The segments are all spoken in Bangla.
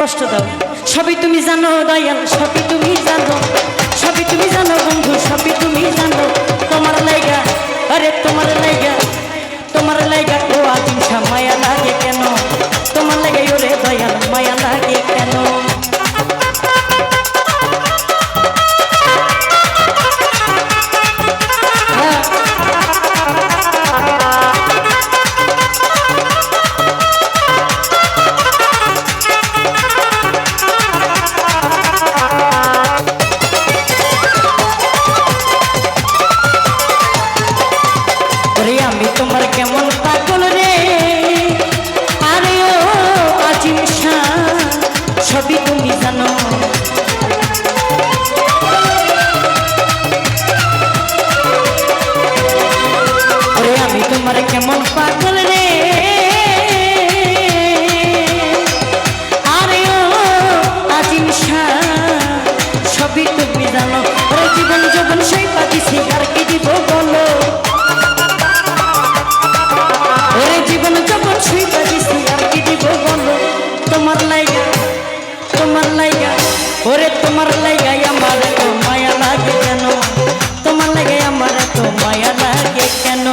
কষ্ট দাও। সবই তুমি জানো দয়াল, সবই তুমি জানো, সবই তুমি জানো বন্ধু, সবই তুমি জানো। তোমার লাইগা, আরে তোমার লাইগা, তোমার লাইগা ও আজিম শাহ মায়া লাগে কেন? তোমার লাইগা ওরে দয়াল মায়া লাগে কেন? আমি তোমার কেমন পাগল রে, আরে ও আজিম শাহ সবই তুমি জানো। আরে আমি তোমার কেমন পাগল রে, আরে ও আজিম শাহ সবই তুমি জানো। আরে জীবন যৌবন সেই পাতিছি আর কি দিব বলো, ওরে জীবন যখন ছুঁইতে দিছি আর কি দিব বলো। তোমার লাইগা, তোমার লাইগা, ওরে তোমার লাইগাই আমার এত মায়া লাগে কেন? তোমার লাইগাই আমার এত মায়া লাগে কেন?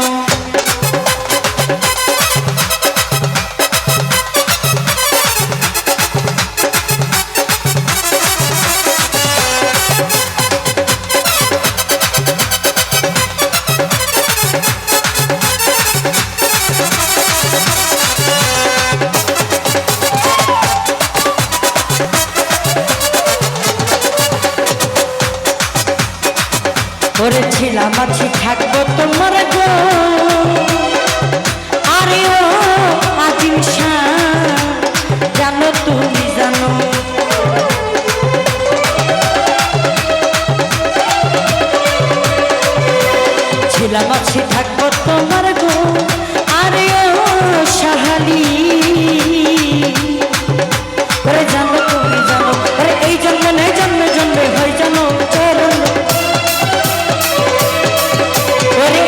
ওরে ছিলাম আছি থাকবো তোমার গো, আরে ও আজিম শাহ জানো তুমি জানো। ছিলাম আছি থাকবো তোমার গো, আরে ও শাহালি, ওরে জানো তুমি জানো। ওরে এই জন্মে নেই জন্মে জন্মে হয়ে জানো চরণ,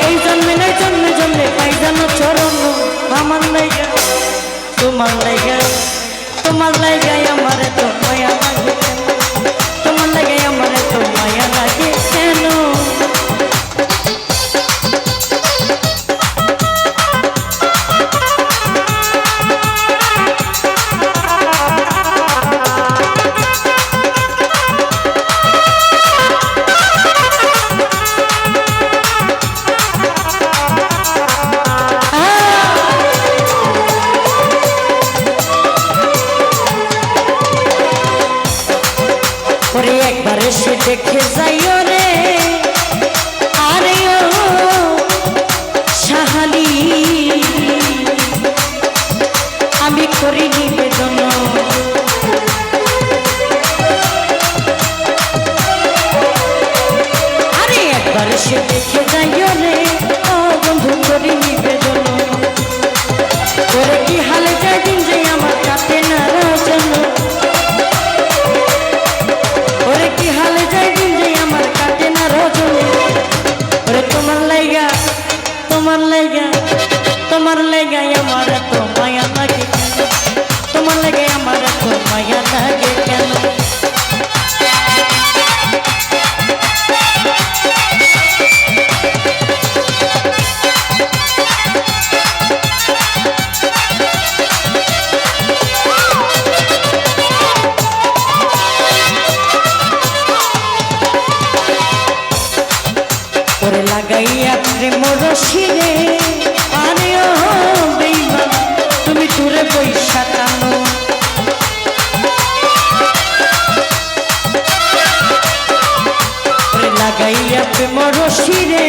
এই জন্মে নাই জন্মে জন্মে পাই জানো চরণ। আমার লাইগা, তোমার লাইগা, তোমার লাইগাই আমার এত মায়া লাগে কেন? তোমার লাইগাই আমার এত মায়া লাগে কেন? ওরে একবার এসে দেখে যাইও রে, আরে ও শাহালি আমি করি নিবেদন। আরে একবার এসে দেখে যাইও রে, ও বন্ধু করি নিবেদন। ওরে কি হালে যায় দিন যে আমার কাছে না রোজন, ওরে কি হালে যায় দিন যে আমার কাটে না রজনী। ওরে তোমার লাইগা, তোমার লাইগা, তোমার লাইগাই আমার এত মায়া লাগে কেন? তোমার লাইগাই আমার এত মায়া লাগে কেন? ওরে লাগাইয়া প্রেম রশিরে, আরে ও বেঈমান তুমি দূরে বইসা টানো। ওরে লাগাইয়া প্রেম রশিরে,